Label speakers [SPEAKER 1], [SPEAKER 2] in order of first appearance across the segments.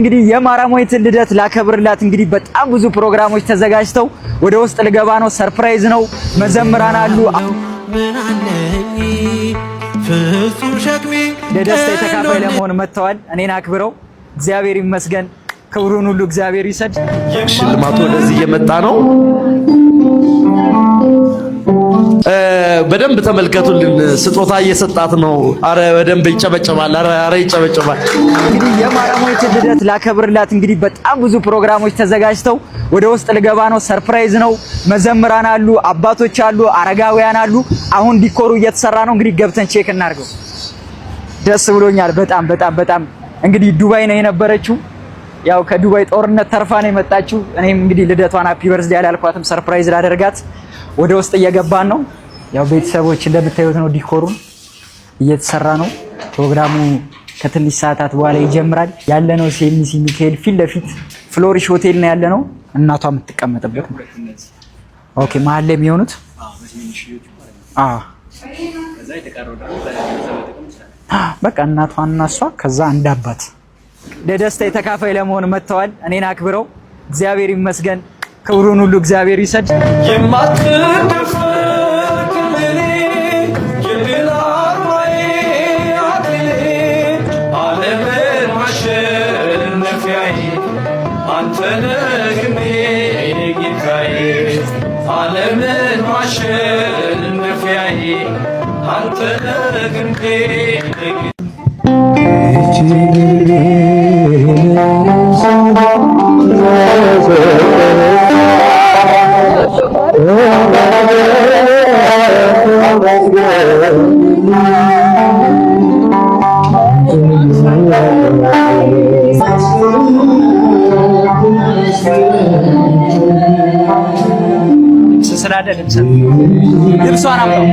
[SPEAKER 1] እንግዲህ የማራሞይት ልደት ላከብርላት እንግዲህ በጣም ብዙ ፕሮግራሞች ተዘጋጅተው ወደ ውስጥ ልገባ ነው። ሰርፕራይዝ ነው። መዘምራን አሉ።
[SPEAKER 2] ምን አለኝ ፍጹም ሸክሜ
[SPEAKER 1] ለደስታ የተካፋይ ለመሆን መጥተዋል። እኔን አክብረው እግዚአብሔር ይመስገን። ክብሩን ሁሉ እግዚአብሔር ይሰድ።
[SPEAKER 3] ሽልማቱ ወደዚህ እየመጣ ነው። በደንብ ተመልከቱልን። ስጦታ እየሰጣት ነው። አረ በደንብ ይጨበጨባል። አረ ይጨበጨባል።
[SPEAKER 1] እንግዲህ የማራሞይት ልደት ላከብርላት እንግዲህ በጣም ብዙ ፕሮግራሞች ተዘጋጅተው ወደ ውስጥ ልገባ ነው። ሰርፕራይዝ ነው። መዘምራን አሉ፣ አባቶች አሉ፣ አረጋውያን አሉ። አሁን ዲኮሩ እየተሰራ ነው። እንግዲህ ገብተን ቼክ እናድርገው። ደስ ብሎኛል በጣም እንግዲህ ዱባይ ነው የነበረችው። ያው ከዱባይ ጦርነት ተርፋ ነው የመጣችው። እኔም እንግዲህ ልደቷን ሃፒ በርዝዴ ያላልኳትም ሰርፕራይዝ ላደርጋት ወደ ውስጥ እየገባን ነው። ያው ቤተሰቦች እንደምታዩት ነው። ዲኮሩን እየተሰራ ነው። ፕሮግራሙ ከትንሽ ሰዓታት በኋላ ይጀምራል። ያለነው ሴሚሲ ሚካኤል ፊት ለፊት ፍሎሪሽ ሆቴል ነው ያለነው። እናቷ የምትቀመጥበት ነው። ኦኬ መሀል ላይ የሚሆኑት በቃ እናቷና እሷ ከዛ እንዳባት ለደስታ የተካፋይ ለመሆን መጥተዋል። እኔን አክብረው እግዚአብሔር ይመስገን። ክብሩን ሁሉ እግዚአብሔር ይሰድ። ልብሷን አምጣው።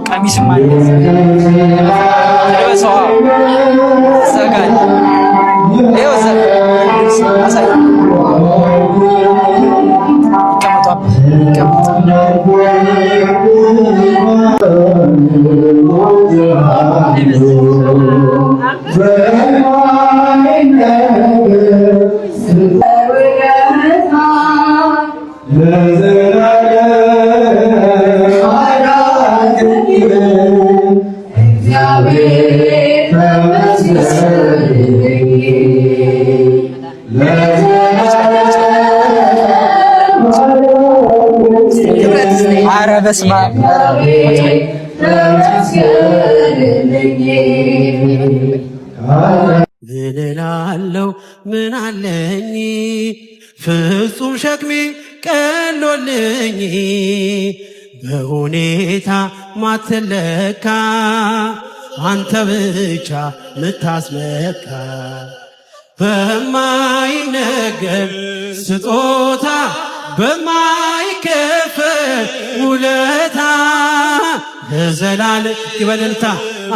[SPEAKER 1] ቀሚስም አለ ልበሰዋ ዘጋል ይኸው አሳይ በስመ አብ
[SPEAKER 2] እልላለሁ ምን አለኝ ፍጹም ሸክሜ ቀሎልኝ በሁኔታ ማትለካ አንተ ብቻ ምታስመካ በማይነገር ስጦታ በማይከፈል ውለታ ለዘላለም ይበልልታ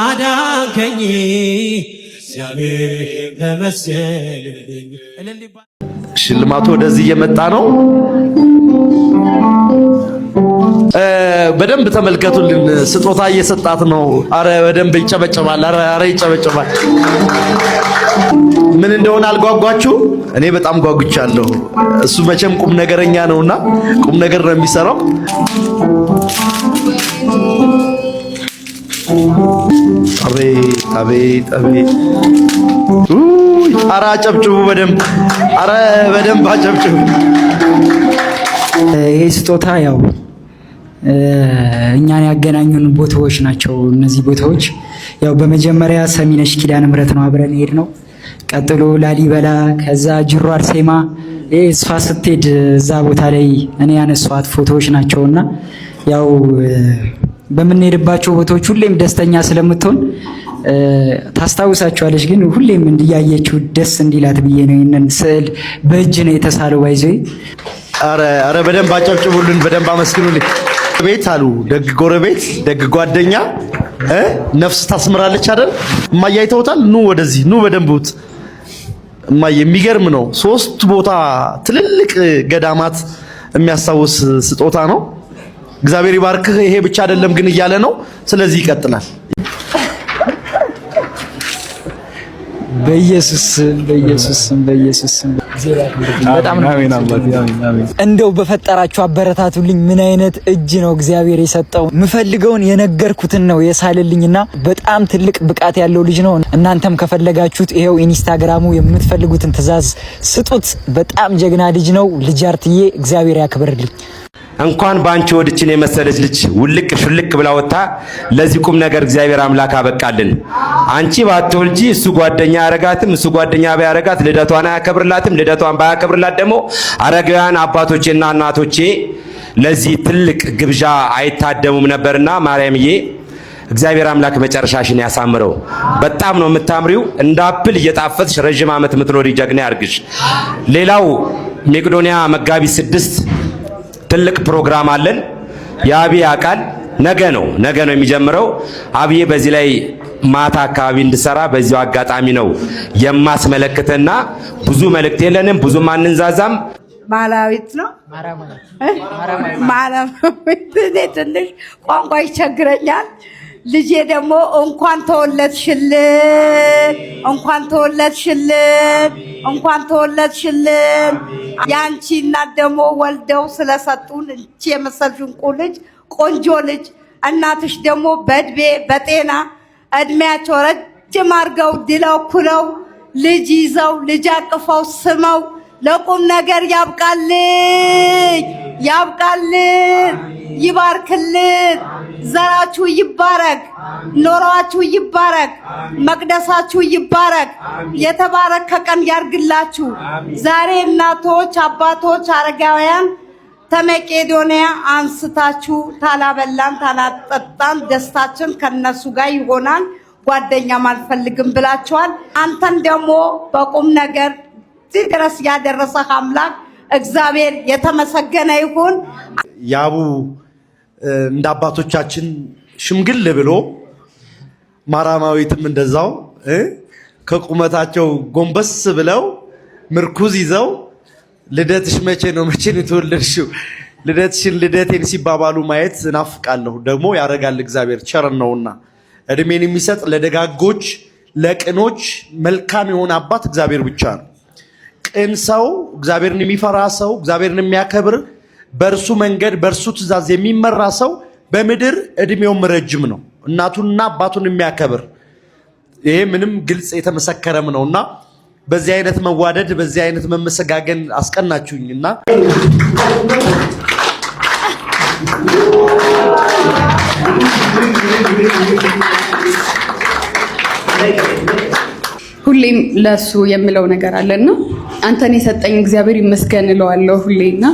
[SPEAKER 2] አዳንከኝ እግዚአብሔር ተመስገን።
[SPEAKER 3] ሽልማቱ ወደዚህ እየመጣ ነው። በደንብ ተመልከቱልን። ስጦታ እየሰጣት ነው። አረ በደንብ ይጨበጨባል። አረ ይጨበጨባል። ምን እንደሆነ አልጓጓችሁ? እኔ በጣም ጓጉቻለሁ። እሱ መቼም ቁም ነገረኛ ነውና ቁም ነገር ነው የሚሰራው። አቤት አረ አጨብጭቡ በደንብ። አረ በደንብ አጨብጭቡ።
[SPEAKER 1] ይሄ ስጦታ ያው እኛን ያገናኙን ቦታዎች ናቸው። እነዚህ ቦታዎች ያው በመጀመሪያ ሰሚነሽ ኪዳነ ምህረት ነው አብረን ሄድ ነው። ቀጥሎ ላሊበላ፣ ከዛ ጅሩ አርሴማ። እሷ ስትሄድ እዛ ቦታ ላይ እኔ ያነሷት ፎቶዎች ናቸውና ያው በምንሄድባቸው ቦታዎች ሁሌም ደስተኛ ስለምትሆን ታስታውሳቸዋለች። ግን ሁሌም እንዲያየችው ደስ እንዲላት ብዬ ነው ይሄንን ስዕል በእጅ ነው የተሳለው። ባይዘይ
[SPEAKER 3] አረ በደንብ አጨብጭቡልን፣ በደንብ አመስግኑልኝ። ቤት አሉ ደግ ጎረቤት፣ ደግ ጓደኛ ነፍስ ታስምራለች አይደል? እማዬ አይተውታል። ኑ ወደዚህ ኑ፣ በደንብ ውት የሚገርም ነው። 3 ቦታ ትልልቅ ገዳማት የሚያስታውስ ስጦታ ነው። እግዚአብሔር ይባርክህ። ይሄ ብቻ አይደለም ግን እያለ ነው። ስለዚህ ይቀጥላል።
[SPEAKER 1] በኢየሱስ በጣም ነው እንደው በፈጠራችሁ አበረታቱልኝ። ምን አይነት እጅ ነው እግዚአብሔር የሰጠው? ምፈልገውን የነገርኩትን ነው የሳልልኝና በጣም ትልቅ ብቃት ያለው ልጅ ነው። እናንተም ከፈለጋችሁት ይሄው ኢንስታግራሙ የምትፈልጉትን ትዕዛዝ ስጡት። በጣም ጀግና ልጅ ነው። ልጅ አርትዬ እግዚአብሔር ያክብርልኝ።
[SPEAKER 4] እንኳን ባንቺ ወድችን የመሰለች ልጅ ውልቅ ሽልቅ ብላ ወጣ ለዚህ ቁም ነገር እግዚአብሔር አምላክ አበቃልን። አንቺ ባትወልጂ እሱ ጓደኛ ያረጋትም፣ እሱ ጓደኛ ባያረጋት ልደቷን አያከብርላትም። ልደቷን ባያከብርላት ደግሞ አረጋውያን አባቶቼና እናቶቼ ለዚህ ትልቅ ግብዣ አይታደሙም ነበርና ማርያምዬ እግዚአብሔር አምላክ መጨረሻሽን ያሳምረው። በጣም ነው የምታምሪው። እንደ አፕል እየጣፈጥሽ ረጅም ዓመት የምትኖሪ ጀግና ያርግሽ። ሌላው መቄዶንያ መጋቢት 6 ትልቅ ፕሮግራም አለን። የአብይ አቃል ነገ ነው የሚጀምረው። አብይ በዚህ ላይ ማታ አካባቢ እንድሰራ በዚሁ አጋጣሚ ነው የማስመለክተና ብዙ መልእክት የለንም፣ ብዙም አንንዛዛም።
[SPEAKER 5] ማላዊት ነው ማላዊት ትንሽ ቋንቋ ይቸግረኛል። ልጄ ደግሞ እንኳን ተወለድሽልን። ያንቺ እናት ደግሞ ወልደው ስለሰጡን እንቺ የመሰልሽ እንቁ ልጅ ቆንጆ ልጅ እናትሽ ደግሞ በእድሜ በጤና እድሜያቸው ረጅም አድርገው ድለው ኩለው ልጅ ይዘው ልጅ አቅፈው ስመው ለቁም ነገር ያብቃልን፣ ይባርክልን። ዘራችሁ ይባረክ፣ ኖሯችሁ ይባረክ፣ መቅደሳችሁ ይባረክ። የተባረከ ቀን ያርግላችሁ። ዛሬ እናቶች፣ አባቶች፣ አረጋውያን ከመቄዶንያ አንስታችሁ ታላበላን ታላጠጣን ደስታችን ከነሱ ጋር ይሆናል። ጓደኛም አልፈልግም ብላችኋል። አንተን ደግሞ በቁም ነገር ድረስ ያደረሰ አምላክ እግዚአብሔር የተመሰገነ ይሁን።
[SPEAKER 3] ያቡ እንደ አባቶቻችን ሽምግል ብሎ ማራማዊትም እንደዛው ከቁመታቸው ጎንበስ ብለው ምርኩዝ ይዘው ልደትሽ መቼ ነው የተወለድሽው ልደቴን ሲባባሉ ማየት ናፍቃለሁ። ደግሞ ያረጋል እግዚአብሔር ቸር ነውና እድሜን የሚሰጥ ለደጋጎች ለቅኖች መልካም የሆነ አባት እግዚአብሔር ብቻ ነው። ቅን ሰው እግዚአብሔርን የሚፈራ ሰው እግዚአብሔርን የሚያከብር በእርሱ መንገድ በእርሱ ትእዛዝ የሚመራ ሰው በምድር እድሜውም ረጅም ነው። እናቱንና አባቱን የሚያከብር ይሄ ምንም ግልጽ የተመሰከረም ነውና በዚህ አይነት መዋደድ በዚህ አይነት መመሰጋገን አስቀናችሁኝና
[SPEAKER 6] ሁሌም ለሱ የምለው ነገር አለና አንተን የሰጠኝ እግዚአብሔር ይመስገን እለዋለሁ ሁሌና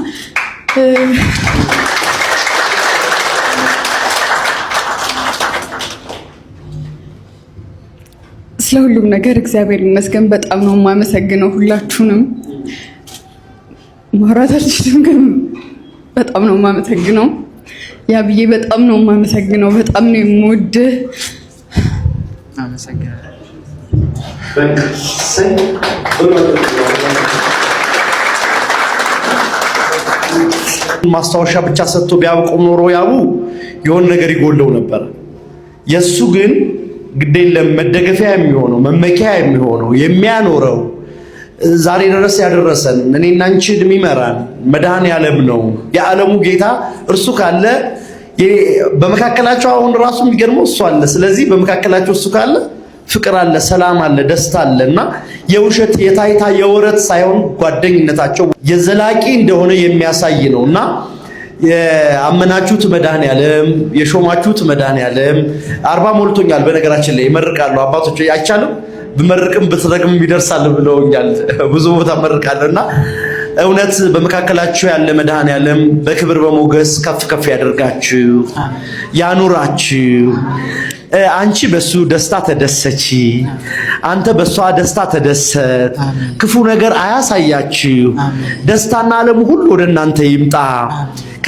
[SPEAKER 6] ስለሁሉም ነገር እግዚአብሔር ይመስገን። በጣም ነው የማመሰግነው ሁላችሁንም። ማውራት አልችልም ግን በጣም ነው የማመሰግነው። ያብዬ በጣም ነው የማመሰግነው። በጣም ነው የምወድህ።
[SPEAKER 1] አመሰግናለሁ።
[SPEAKER 3] ማስታወሻ ብቻ ሰጥቶ ቢያውቁ ኖሮ ያቡ የሆነ ነገር ይጎለው ነበር። የሱ ግን ግዴለም መደገፊያ የሚሆነው መመኪያ የሚሆነው የሚያኖረው ዛሬ ድረስ ያደረሰን እኔና አንቺን የሚመራን መድኃኔዓለም ነው። የዓለሙ ጌታ እርሱ ካለ በመካከላቸው አሁን ራሱ የሚገርመው እሱ አለ። ስለዚህ በመካከላቸው እሱ ካለ ፍቅር አለ፣ ሰላም አለ፣ ደስታ አለና የውሸት የታይታ የወረት ሳይሆን ጓደኝነታቸው የዘላቂ እንደሆነ የሚያሳይ ነውና የአመናችሁት መድኃኔዓለም የሾማችሁት መድኃኔዓለም 40 ሞልቶኛል። በነገራችን ላይ ይመርቃሉ አባቶች አይቻልም ብመርቅም ብትረግም ይደርሳል ብለውኛል። ብዙ ቦታ መርቃለና እውነት በመካከላችሁ ያለ መድኃኔዓለም በክብር በሞገስ ከፍ ከፍ ያደርጋችሁ ያኑራችሁ። አንቺ በሱ ደስታ ተደሰቺ፣ አንተ በሷ ደስታ ተደሰት። ክፉ ነገር አያሳያችሁ። ደስታና ዓለም ሁሉ ወደ እናንተ ይምጣ።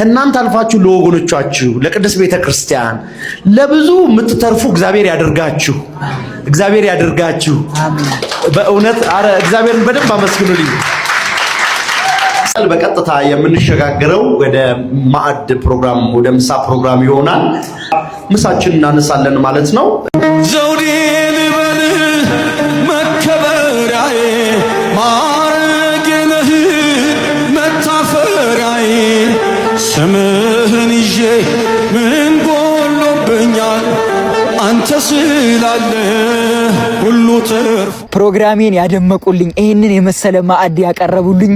[SPEAKER 3] ከእናንተ አልፋችሁ ለወገኖቻችሁ፣ ለቅድስት ቤተክርስቲያን ለብዙ የምትተርፉ እግዚአብሔር ያደርጋችሁ። እግዚአብሔር ያደርጋችሁ። በእውነት አረ እግዚአብሔርን በደንብ አመስግኑልኝ። በቀጥታ የምንሸጋገረው ወደ ማዕድ ፕሮግራም ወደ ምሳ ፕሮግራም ይሆናል። ምሳችን እናነሳለን ማለት ነው።
[SPEAKER 2] ዘውዴ ልበል መከበሪያዬ ማዕረጌ ነህ መታፈሪያዬ ስምህን ይዤ ምን ጎሎብኛል አንተ ስላለ ሁሉ ትርፍ።
[SPEAKER 1] ፕሮግራሜን ያደመቁልኝ ይህንን የመሰለ ማዕድ ያቀረቡልኝ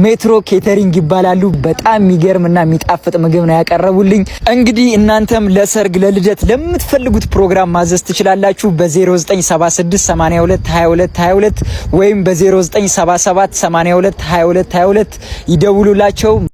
[SPEAKER 1] ሜትሮ ኬተሪንግ ይባላሉ። በጣም የሚገርምና የሚጣፍጥ ምግብ ነው ያቀረቡልኝ። እንግዲህ እናንተም ለሰርግ፣ ለልደት፣ ለምትፈልጉት ፕሮግራም ማዘዝ ትችላላችሁ በ0976822222 ወይም በ0977822222 ይደውሉላቸው።